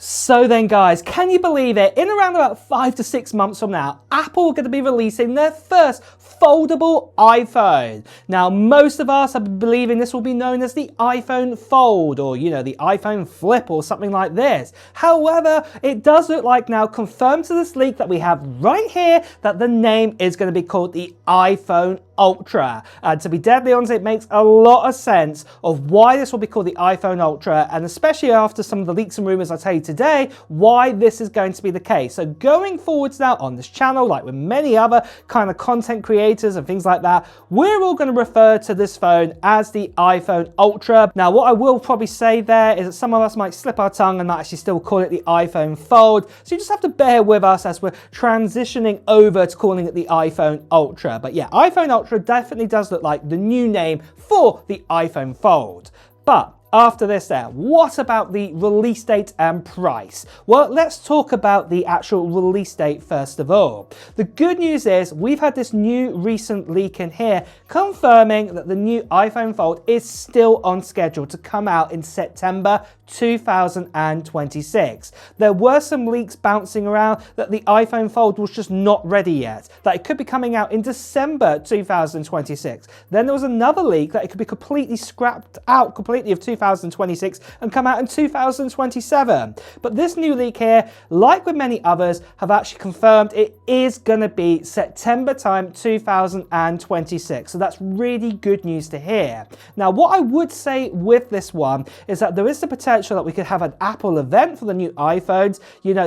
So then guys, can you believe it? In around about 5 to 6 months from now, Apple are going to be releasing their first foldable iPhone. Now, most of us are believing this will be known as the iPhone Fold, or the iPhone Flip or something like this. However, it does look like now, confirmed to this leak that we have right here, that the name is going to be called the iPhone Ultra. And to be deadly honest, it makes a lot of sense of why this will be called the iPhone Ultra, and especially after some of the leaks and rumors I tell you today, why this is going to be the case. So going forwards now on this channel, like with many other kind of content creators and things like that, we're all going to refer to this phone as the iPhone Ultra. Now, what I will probably say there is that some of us might slip our tongue and might actually still call it the iPhone Fold. So you just have to bear with us as we're transitioning over to calling it the iPhone Ultra. But yeah, iPhone Ultra definitely does look like the new name for the iPhone Fold. But after this there, what about the release date and price? Well, let's talk about the actual release date first of all. The good news is we've had this new recent leak in here confirming that the new iPhone Fold is still on schedule to come out in September 2026. There were some leaks bouncing around that the iPhone Fold was just not ready yet, that it could be coming out in December 2026. Then there was another leak that it could be completely scrapped out completely of 2026 and come out in 2027. But this new leak here, like with many others, have actually confirmed it is going to be September time 2026. So that's really good news to hear. Now, what I would say with this one is that there is the potential that we could have an Apple event for the new iPhones.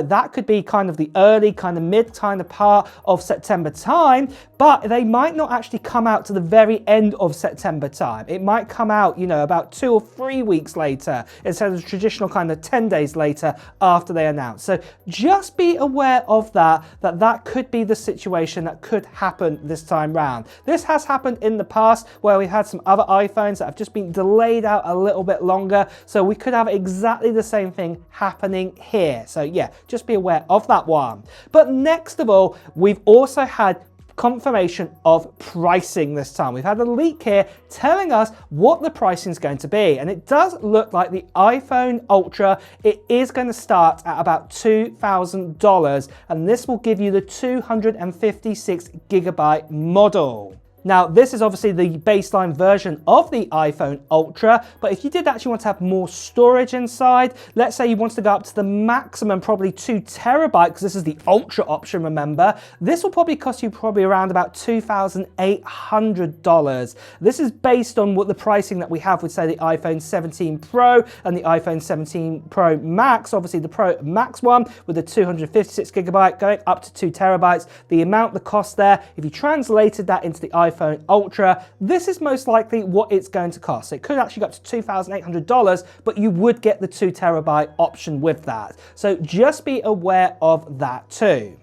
That could be kind of the early, kind of mid kind of part of September time, but they might not actually come out to the very end of September time. It might come out, about 2 or 3 weeks later instead of the traditional kind of 10 days later after they announce. So just be aware of that could be the situation that could happen this time round. This has happened in the past where we've had some other iPhones that have just been delayed out a little bit longer. So we could have exactly the same thing happening here. So yeah, just be aware of that one. But next of all, we've also had confirmation of pricing this time. We've had a leak here telling us what the pricing is going to be, and it does look like the iPhone Ultra, it is going to start at about $2,000, and this will give you the 256 gigabyte model. Now, this is obviously the baseline version of the iPhone Ultra, but if you did actually want to have more storage inside, let's say you wanted to go up to the maximum, probably 2 terabyte, because this is the Ultra option, remember, this will probably cost you around about $2,800. This is based on what the pricing that we have with, say, the iPhone 17 Pro and the iPhone 17 Pro Max, obviously the Pro Max one with the 256 gigabyte going up to 2 terabytes. The amount, the cost there, if you translated that into the iPhone Ultra, this is most likely what it's going to cost. It could actually go up to $2,800, but you would get the 2 terabyte option with that. So just be aware of that too.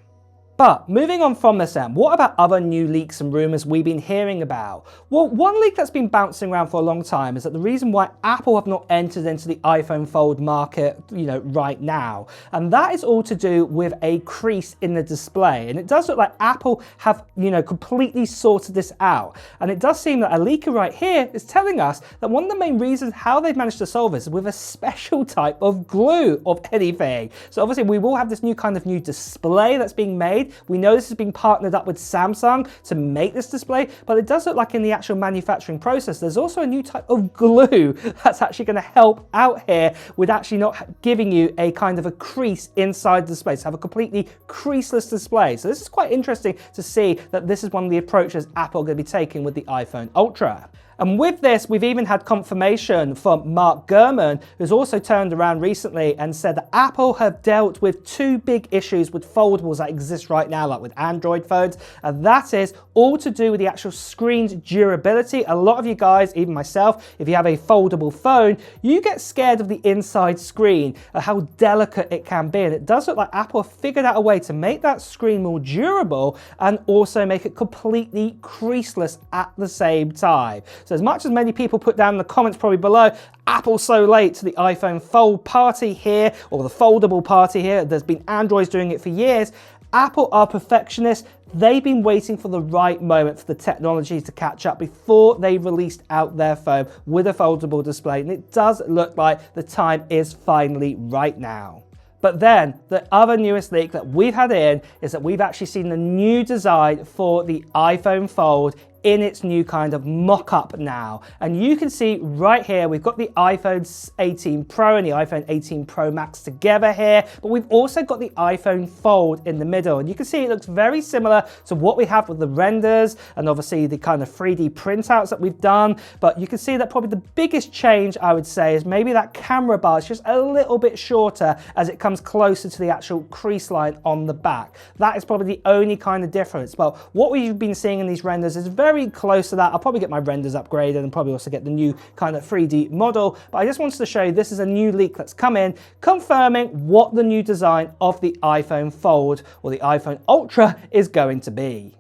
But moving on from this then, what about other new leaks and rumors we've been hearing about? Well, one leak that's been bouncing around for a long time is that the reason why Apple have not entered into the iPhone Fold market, right now, and that is all to do with a crease in the display. And it does look like Apple have, completely sorted this out. And it does seem that a leaker right here is telling us that one of the main reasons how they've managed to solve this is with a special type of glue of anything. So obviously we will have this new display that's being made. We know this has been partnered up with Samsung to make this display, but it does look like in the actual manufacturing process, there's also a new type of glue that's actually going to help out here with actually not giving you a kind of a crease inside the display, to have a completely creaseless display. So this is quite interesting to see that this is one of the approaches Apple are going to be taking with the iPhone Ultra. And with this, we've even had confirmation from Mark Gurman, who's also turned around recently and said that Apple have dealt with 2 big issues with foldables that exist right now, like with Android phones, and that is all to do with the actual screen's durability. A lot of you guys, even myself, if you have a foldable phone, you get scared of the inside screen, how delicate it can be. And it does look like Apple have figured out a way to make that screen more durable and also make it completely creaseless at the same time. So as much as many people put down in the comments probably below, Apple's so late to the iPhone Fold party here, or the foldable party here, there's been Androids doing it for years, Apple are perfectionists. They've been waiting for the right moment for the technology to catch up before they released out their phone with a foldable display, and it does look like the time is finally right now. But then the other newest leak that we've had in is that we've actually seen the new design for the iPhone Fold in its new kind of mock-up now. And you can see right here, we've got the iPhone 18 Pro and the iPhone 18 Pro Max together here, but we've also got the iPhone Fold in the middle. And you can see it looks very similar to what we have with the renders and obviously the kind of 3D printouts that we've done. But you can see that probably the biggest change, I would say, is maybe that camera bar is just a little bit shorter as it comes closer to the actual crease line on the back. That is probably the only kind of difference. But what we've been seeing in these renders is very close to that. I'll probably get my renders upgraded and probably also get the new kind of 3D model. But I just wanted to show you this is a new leak that's come in confirming what the new design of the iPhone Fold or the iPhone Ultra is going to be.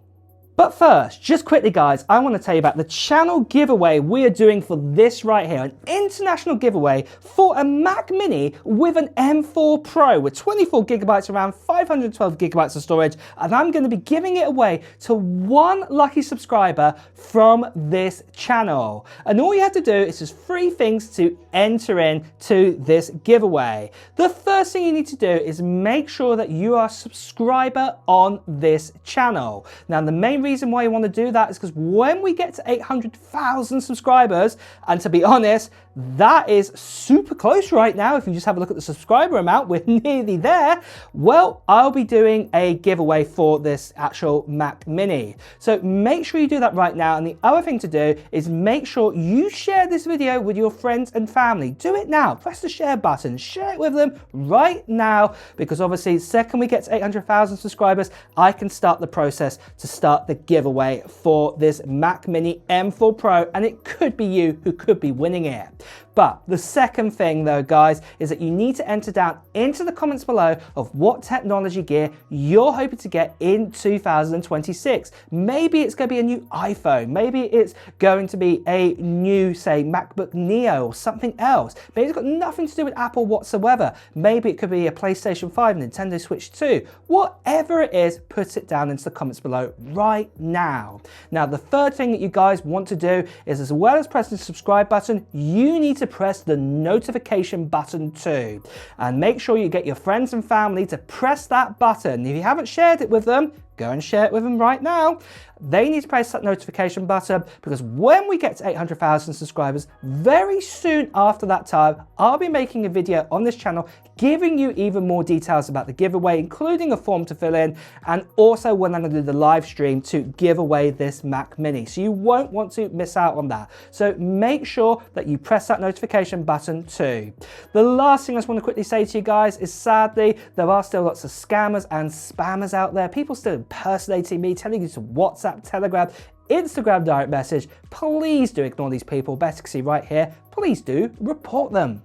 But first, just quickly guys, I want to tell you about the channel giveaway we are doing for this right here, an international giveaway for a Mac Mini with an M4 Pro with 24 gigabytes, around 512 gigabytes of storage, and I'm going to be giving it away to one lucky subscriber from this channel. And all you have to do is just 3 things to enter in to this giveaway. The first thing you need to do is make sure that you are a subscriber on this channel. Now, the main reason why you want to do that is because when we get to 800,000 subscribers, and to be honest, that is super close right now. If you just have a look at the subscriber amount, we're nearly there. Well, I'll be doing a giveaway for this actual Mac Mini. So make sure you do that right now. And the other thing to do is make sure you share this video with your friends and family. Do it now. Press the share button. Share it with them right now, because obviously the second we get to 800,000 subscribers, I can start the process to start the giveaway for this Mac Mini M4 Pro, and it could be you who could be winning it. But the second thing though, guys, is that you need to enter down into the comments below of what technology gear you're hoping to get in 2026. Maybe it's going to be a new iPhone. Maybe it's going to be a new, say, MacBook Neo or something else. Maybe it's got nothing to do with Apple whatsoever. Maybe it could be a PlayStation 5, Nintendo Switch 2. Whatever it is, put it down into the comments below right now. Now, the third thing that you guys want to do is, as well as pressing the subscribe button, you need to press the notification button too. And make sure you get your friends and family to press that button. If you haven't shared it with them, go and share it with them right now. They need to press that notification button, because when we get to 800,000 subscribers, very soon after that time, I'll be making a video on this channel giving you even more details about the giveaway, including a form to fill in, and also when I'm going to do the live stream to give away this Mac Mini. So you won't want to miss out on that. So make sure that you press that notification button too. The last thing I just want to quickly say to you guys is, sadly, there are still lots of scammers and spammers out there. People still impersonating me, telling you to WhatsApp, Telegram, Instagram direct message. Please do ignore these people. Better to see right here. Please do report them.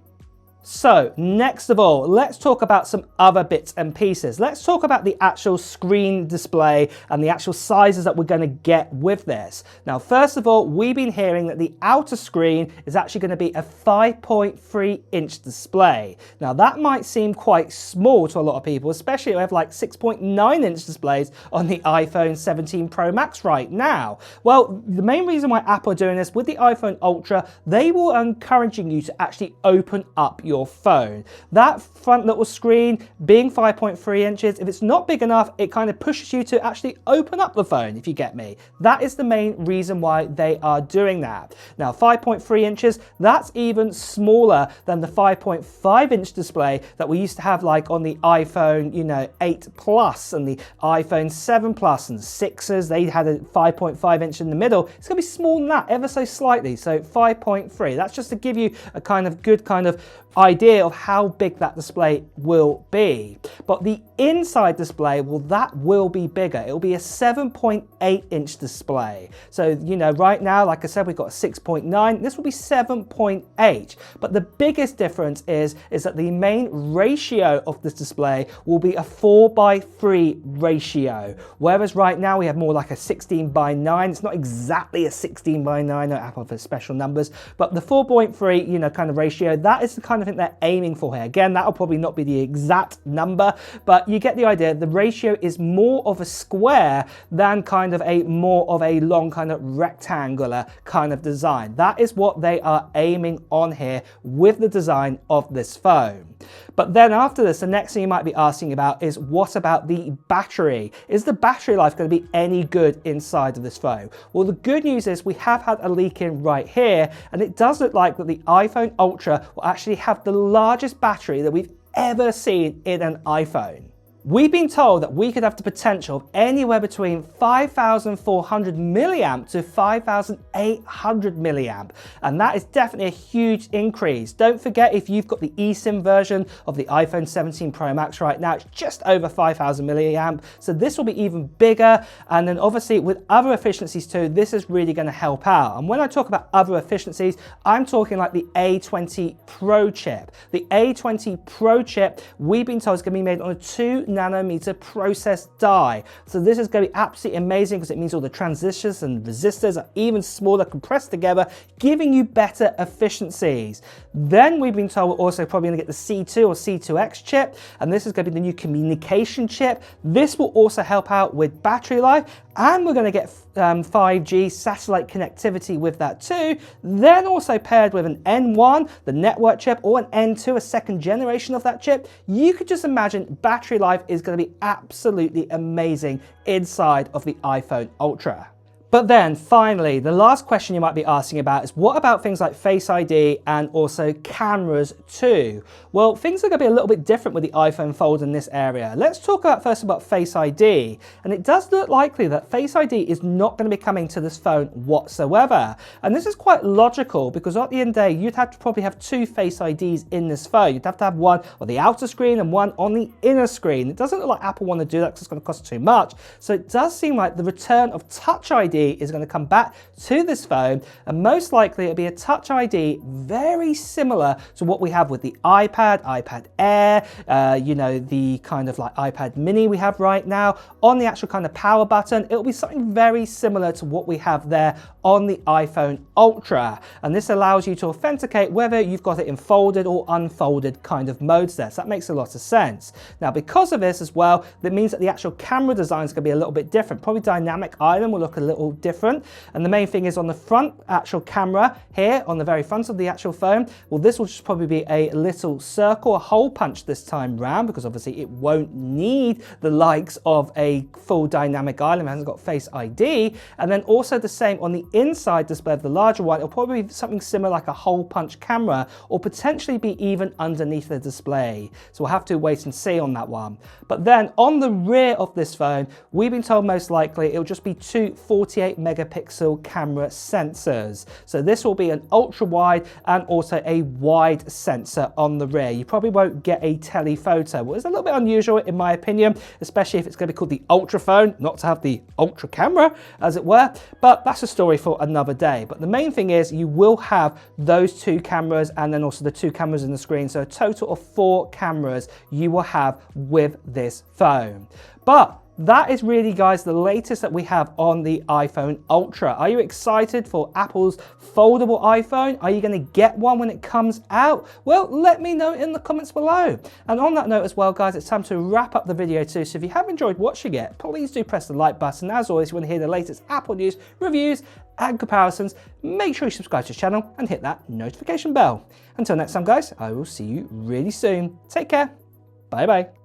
So next of all, let's talk about some other bits and pieces. Let's talk about the actual screen display and the actual sizes that we're going to get with this. Now, first of all, we've been hearing that the outer screen is actually going to be a 5.3-inch display. Now, that might seem quite small to a lot of people, especially if we have like 6.9-inch displays on the iPhone 17 Pro Max right now. Well, the main reason why Apple are doing this with the iPhone Ultra, they will encouraging you to actually open up your phone. That front little screen being 5.3 inches, if it's not big enough, it kind of pushes you to actually open up the phone, if you get me. That is the main reason why they are doing that. Now, 5.3 inches, that's even smaller than the 5.5-inch display that we used to have like on the iPhone, 8 Plus and the iPhone 7 Plus and 6s. They had a 5.5-inch in the middle. It's going to be smaller than that, ever so slightly. So 5.3. That's just to give you a kind of good kind of idea of how big that display will be. But the inside display, well, that will be bigger. It'll be a 7.8-inch display. So, right now, like I said, we've got a 6.9. This will be 7.8. But the biggest difference is that the main ratio of this display will be a 4:3 ratio. Whereas right now we have more like a 16:9. It's not exactly a 16:9, no, Apple for special numbers, but the 4.3, kind of ratio, that is the kind of thing they're aiming for here. Again, that'll probably not be the exact number, but you get the idea. The ratio is more of a square than kind of a more of a long kind of rectangular kind of design. That is what they are aiming on here with the design of this phone. But then after this, the next thing you might be asking about is, what about the battery? Is the battery life going to be any good inside of this phone? Well, the good news is we have had a leak in right here, and it does look like that the iPhone Ultra will actually have the largest battery that we've ever seen in an iPhone. We've been told that we could have the potential of anywhere between 5,400 milliamp to 5,800 milliamp, and that is definitely a huge increase. Don't forget, if you've got the eSIM version of the iPhone 17 Pro Max right now, it's just over 5,000 milliamp, so this will be even bigger. And then obviously with other efficiencies too, this is really going to help out. And when I talk about other efficiencies, I'm talking like the A20 Pro chip. The A20 Pro chip, we've been told, is going to be made on a 2nm process die. So this is going to be absolutely amazing because it means all the transistors and resistors are even smaller, compressed together, giving you better efficiencies. Then we've been told we're also probably going to get the C2 or C2X chip, and this is going to be the new communication chip. This will also help out with battery life, and we're going to get 5G satellite connectivity with that too. Then also paired with an N1, the network chip, or an N2, a second generation of that chip. You could just imagine battery life is going to be absolutely amazing inside of the iPhone Ultra. But then finally, the last question you might be asking about is, what about things like Face ID and also cameras too? Well, things are going to be a little bit different with the iPhone Fold in this area. Let's talk first about Face ID. And it does look likely that Face ID is not going to be coming to this phone whatsoever. And this is quite logical because at the end of the day, you'd have to probably have two Face IDs in this phone. You'd have to have one on the outer screen and one on the inner screen. It doesn't look like Apple want to do that because it's going to cost too much. So it does seem like the return of Touch ID is going to come back to this phone, and most likely it'll be a Touch ID very similar to what we have with the iPad, iPad Air, you know, the kind of like iPad mini we have right now. On the actual kind of power button, it'll be something very similar to what we have there on the iPhone Ultra, and this allows you to authenticate whether you've got it in folded or unfolded kind of modes there. So that makes a lot of sense. Now, because of this as well, that means that the actual camera design is going to be a little bit different. Probably dynamic island will look a little different. And the main thing is on the front actual camera here, on the very front of the actual phone, well, this will just probably be a little circle, a hole punch this time round, because obviously it won't need the likes of a full dynamic island. It hasn't got Face ID. And then also the same on the inside display of the larger one, it'll probably be something similar like a hole punch camera, or potentially be even underneath the display. So we'll have to wait and see on that one. But then on the rear of this phone, we've been told most likely it'll just be two 48 megapixel camera sensors. So this will be an ultra wide and also a wide sensor on the rear. You probably won't get a telephoto, which is a little bit unusual in my opinion, especially if it's going to be called the Ultra phone, not to have the ultra camera as it were, but that's a story for another day. But the main thing is you will have those two cameras and then also the two cameras in the screen. So a total of 4 cameras you will have with this phone. But that is really, guys, the latest that we have on the iPhone Ultra. Are you excited for Apple's foldable iPhone? Are you going to get one when it comes out? Well, let me know in the comments below. And on that note as well, guys, it's time to wrap up the video too. So if you have enjoyed watching it, please do press the like button. As always, if you want to hear the latest Apple news, reviews, and comparisons, make sure you subscribe to the channel and hit that notification bell. Until next time, guys, I will see you really soon. Take care. Bye-bye.